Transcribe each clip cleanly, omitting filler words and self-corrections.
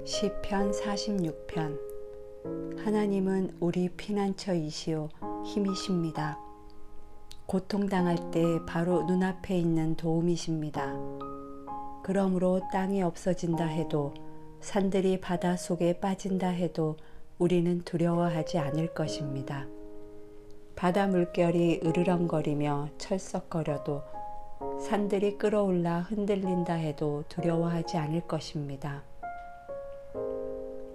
시편 46편. 하나님은 우리 피난처이시요 힘이십니다. 고통당할 때 바로 눈앞에 있는 도움이십니다. 그러므로 땅이 없어진다 해도, 산들이 바다 속에 빠진다 해도 우리는 두려워하지 않을 것입니다. 바다 물결이 으르렁거리며 철썩거려도, 산들이 끌어올라 흔들린다 해도 두려워하지 않을 것입니다.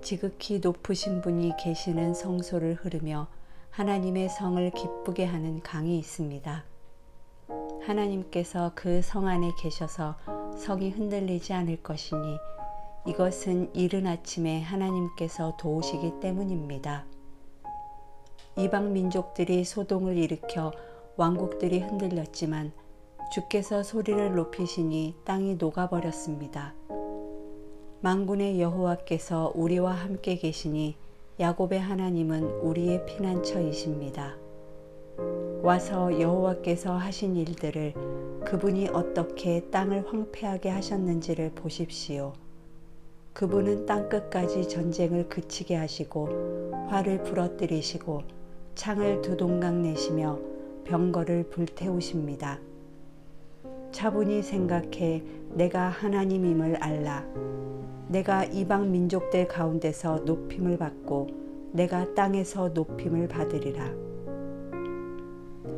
지극히 높으신 분이 계시는 성소를 흐르며 하나님의 성을 기쁘게 하는 강이 있습니다. 하나님께서 그 성 안에 계셔서 성이 흔들리지 않을 것이니, 이것은 이른 아침에 하나님께서 도우시기 때문입니다. 이방 민족들이 소동을 일으켜 왕국들이 흔들렸지만 주께서 소리를 높이시니 땅이 녹아버렸습니다. 만군의 여호와께서 우리와 함께 계시니 야곱의 하나님은 우리의 피난처이십니다. 와서 여호와께서 하신 일들을, 그분이 어떻게 땅을 황폐하게 하셨는지를 보십시오. 그분은 땅끝까지 전쟁을 그치게 하시고 활을 부러뜨리시고 창을 두 동강 내시며 병거를 불태우십니다. 차분히 생각해 내가 하나님임을 알라. 내가 이방 민족들 가운데서 높임을 받고 내가 땅에서 높임을 받으리라.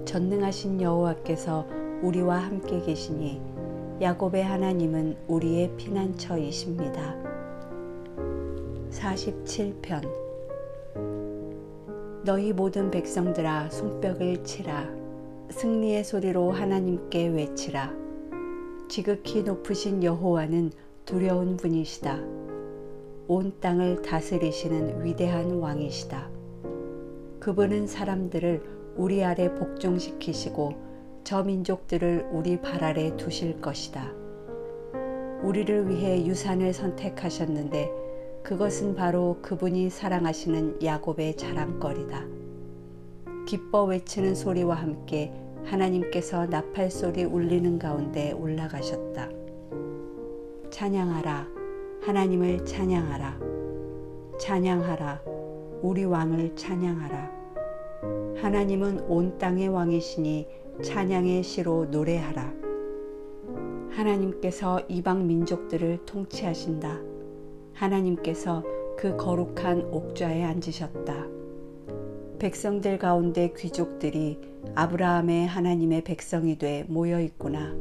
전능하신 여호와께서 우리와 함께 계시니 야곱의 하나님은 우리의 피난처이십니다. 47편. 너희 모든 백성들아 손뼉을 치라. 승리의 소리로 하나님께 외치라. 지극히 높으신 여호와는 두려운 분이시다. 온 땅을 다스리시는 위대한 왕이시다. 그분은 사람들을 우리 아래 복종시키시고 저 민족들을 우리 발 아래 두실 것이다. 우리를 위해 유산을 선택하셨는데 그것은 바로 그분이 사랑하시는 야곱의 자랑거리다. 기뻐 외치는 소리와 함께 하나님께서 나팔 소리 울리는 가운데 올라가셨다. 찬양하라. 하나님을 찬양하라. 찬양하라. 우리 왕을 찬양하라. 하나님은 온 땅의 왕이시니 찬양의 시로 노래하라. 하나님께서 이방 민족들을 통치하신다. 하나님께서 그 거룩한 옥좌에 앉으셨다. 백성들 가운데 귀족들이 아브라함의 하나님의 백성이 돼 모여 있구나.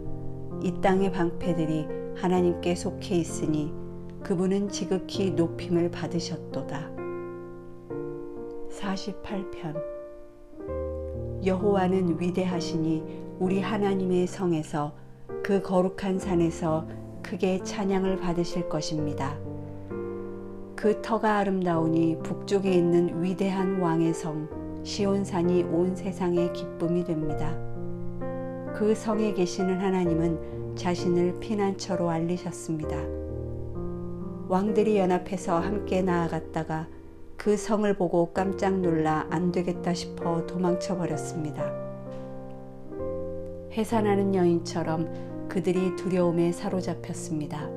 이 땅의 방패들이 하나님께 속해 있으니 그분은 지극히 높임을 받으셨도다. 48편. 여호와는 위대하시니 우리 하나님의 성에서, 그 거룩한 산에서 크게 찬양을 받으실 것입니다. 그 터가 아름다우니 북쪽에 있는 위대한 왕의 성 시온산이 온 세상의 기쁨이 됩니다. 그 성에 계시는 하나님은 자신을 피난처로 알리셨습니다. 왕들이 연합해서 함께 나아갔다가 그 성을 보고 깜짝 놀라 안 되겠다 싶어 도망쳐 버렸습니다. 해산하는 여인처럼 그들이 두려움에 사로잡혔습니다.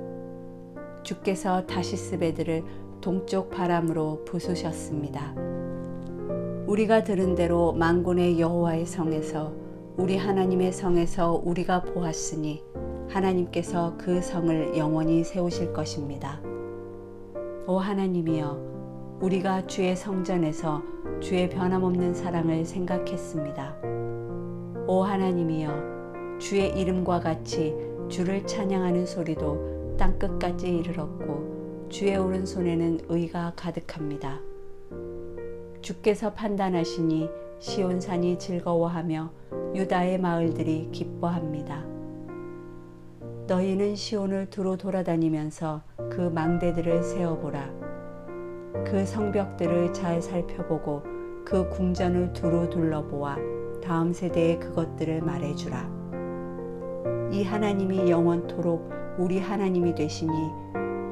주께서 다시스 배들을 동쪽 바람으로 부수셨습니다. 우리가 들은 대로 만군의 여호와의 성에서, 우리 하나님의 성에서 우리가 보았으니 하나님께서 그 성을 영원히 세우실 것입니다. 오 하나님이여, 우리가 주의 성전에서 주의 변함없는 사랑을 생각했습니다. 오 하나님이여, 주의 이름과 같이 주를 찬양하는 소리도 땅끝까지 이르렀고 주의 오른손에는 의가 가득합니다. 주께서 판단하시니 시온산이 즐거워하며 유다의 마을들이 기뻐합니다. 너희는 시온을 두루 돌아다니면서 그 망대들을 세어보라. 그 성벽들을 잘 살펴보고 그 궁전을 두루 둘러보아 다음 세대에 그것들을 말해주라. 이 하나님이 영원토록 우리 하나님이 되시니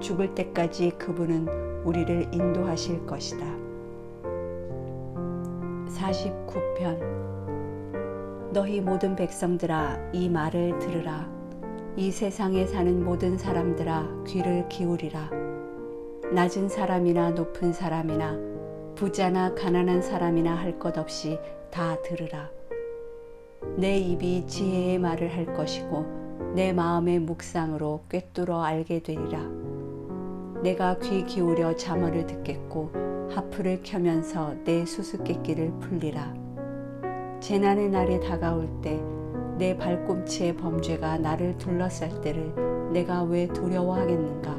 죽을 때까지 그분은 우리를 인도하실 것이다. 49편. 너희 모든 백성들아 이 말을 들으라. 이 세상에 사는 모든 사람들아 귀를 기울이라. 낮은 사람이나 높은 사람이나 부자나 가난한 사람이나 할 것 없이 다 들으라. 내 입이 지혜의 말을 할 것이고 내 마음의 묵상으로 꿰뚫어 알게 되리라. 내가 귀 기울여 잠언을 듣겠고 하프를 켜면서 내 수수께끼를 풀리라. 재난의 날이 다가올 때 내 발꿈치의 범죄가 나를 둘러쌀 때를 내가 왜 두려워하겠는가?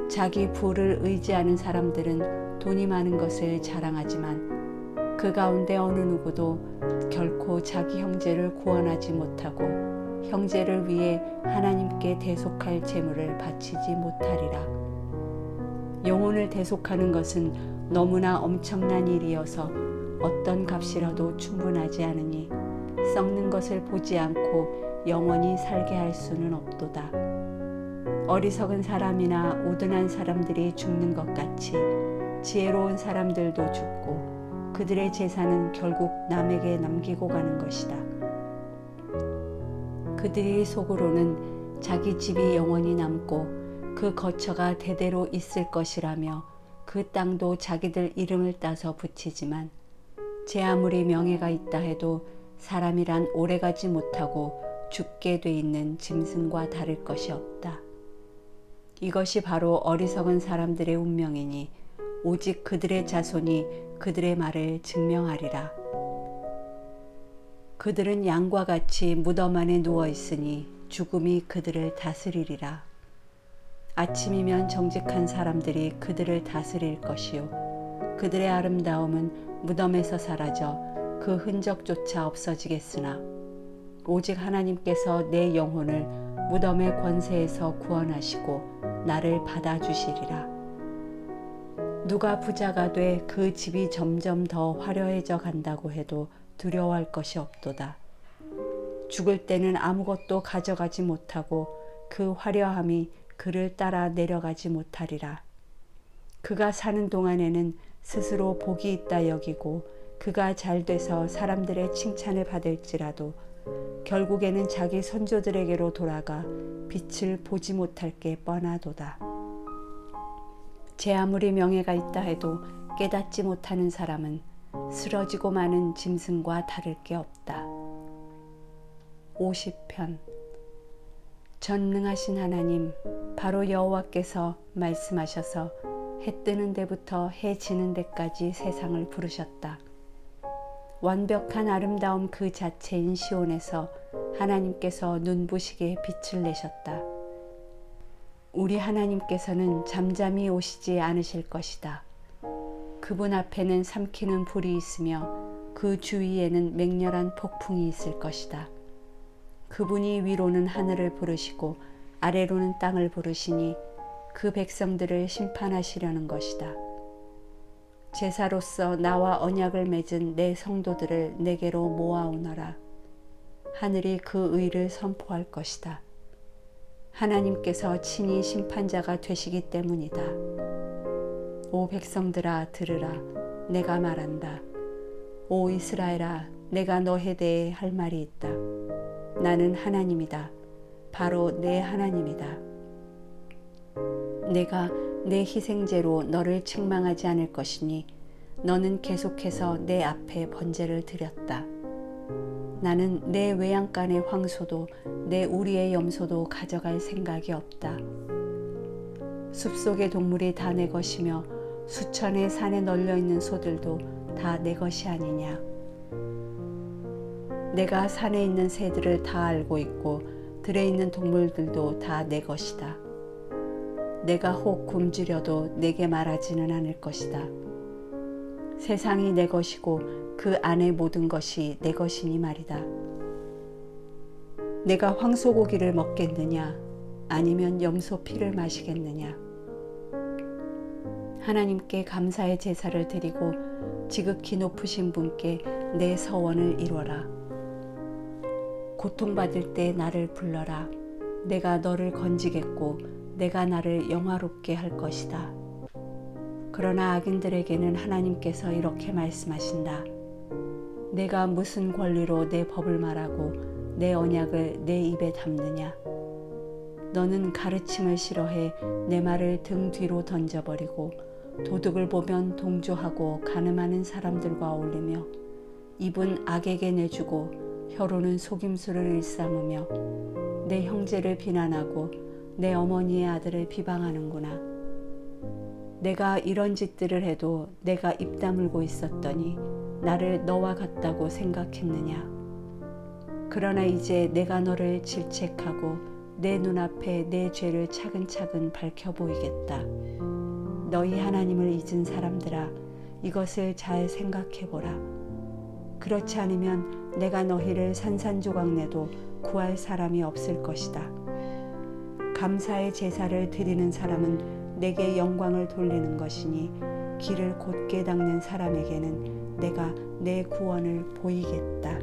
자기 부를 의지하는 사람들은 돈이 많은 것을 자랑하지만 그 가운데 어느 누구도 결코 자기 형제를 구원하지 못하고 형제를 위해 하나님께 대속할 제물을 바치지 못하리라. 영혼을 대속하는 것은 너무나 엄청난 일이어서 어떤 값이라도 충분하지 않으니 썩는 것을 보지 않고 영원히 살게 할 수는 없도다. 어리석은 사람이나 우둔한 사람들이 죽는 것 같이 지혜로운 사람들도 죽고 그들의 재산은 결국 남에게 남기고 가는 것이다. 그들이 속으로는 자기 집이 영원히 남고 그 거처가 대대로 있을 것이라며 그 땅도 자기들 이름을 따서 붙이지만 제 아무리 명예가 있다 해도 사람이란 오래가지 못하고 죽게 돼 있는 짐승과 다를 것이 없다. 이것이 바로 어리석은 사람들의 운명이니 오직 그들의 자손이 그들의 말을 증명하리라. 그들은 양과 같이 무덤 안에 누워 있으니 죽음이 그들을 다스리리라. 아침이면 정직한 사람들이 그들을 다스릴 것이요 그들의 아름다움은 무덤에서 사라져 그 흔적조차 없어지겠으나 오직 하나님께서 내 영혼을 무덤의 권세에서 구원하시고 나를 받아주시리라. 누가 부자가 돼 그 집이 점점 더 화려해져 간다고 해도 두려워할 것이 없도다. 죽을 때는 아무것도 가져가지 못하고 그 화려함이 그를 따라 내려가지 못하리라. 그가 사는 동안에는 스스로 복이 있다 여기고 그가 잘 돼서 사람들의 칭찬을 받을지라도 결국에는 자기 선조들에게로 돌아가 빛을 보지 못할 게 뻔하도다. 제 아무리 명예가 있다 해도 깨닫지 못하는 사람은 쓰러지고 마는 짐승과 다를 게 없다. 50편. 전능하신 하나님, 바로 여호와께서 말씀하셔서 해 뜨는 데부터 해 지는 데까지 세상을 부르셨다. 완벽한 아름다움 그 자체인 시온에서 하나님께서 눈부시게 빛을 내셨다. 우리 하나님께서는 잠잠히 오시지 않으실 것이다. 그분 앞에는 삼키는 불이 있으며 그 주위에는 맹렬한 폭풍이 있을 것이다. 그분이 위로는 하늘을 부르시고 아래로는 땅을 부르시니 그 백성들을 심판하시려는 것이다. 제사로서 나와 언약을 맺은 내 성도들을 내게로 모아오너라. 하늘이 그 의를 선포할 것이다. 하나님께서 친히 심판자가 되시기 때문이다. 오 백성들아 들으라. 내가 말한다. 오 이스라엘아 내가 너에 대해 할 말이 있다. 나는 하나님이다. 바로 내 하나님이다. 내가 내 희생제로 너를 책망하지 않을 것이니 너는 계속해서 내 앞에 번제를 드렸다. 나는 내 외양간의 황소도 내 우리의 염소도 가져갈 생각이 없다. 숲속의 동물이 다 내 것이며 수천의 산에 널려있는 소들도 다 내 것이 아니냐. 내가 산에 있는 새들을 다 알고 있고 들에 있는 동물들도 다 내 것이다. 내가 혹 굶주려도 내게 말하지는 않을 것이다. 세상이 내 것이고 그 안의 모든 것이 내 것이니 말이다. 내가 황소고기를 먹겠느냐 아니면 염소 피를 마시겠느냐. 하나님께 감사의 제사를 드리고 지극히 높으신 분께 내 서원을 이뤄라. 고통받을 때 나를 불러라. 내가 너를 건지겠고 내가 나를 영화롭게 할 것이다. 그러나 악인들에게는 하나님께서 이렇게 말씀하신다. 내가 무슨 권리로 내 법을 말하고 내 언약을 내 입에 담느냐. 너는 가르침을 싫어해 내 말을 등 뒤로 던져버리고 도둑을 보면 동조하고 간음하는 사람들과 어울리며 입은 악에게 내주고 혀로는 속임수를 일삼으며 내 형제를 비난하고 내 어머니의 아들을 비방하는구나. 내가 이런 짓들을 해도 내가 입 다물고 있었더니 나를 너와 같다고 생각했느냐. 그러나 이제 내가 너를 질책하고 내 눈앞에 내 죄를 차근차근 밝혀 보이겠다. 너희 하나님을 잊은 사람들아, 이것을 잘 생각해보라. 그렇지 않으면 내가 너희를 산산조각 내도 구할 사람이 없을 것이다. 감사의 제사를 드리는 사람은 내게 영광을 돌리는 것이니 길을 곧게 닦는 사람에게는 내가 내 구원을 보이겠다.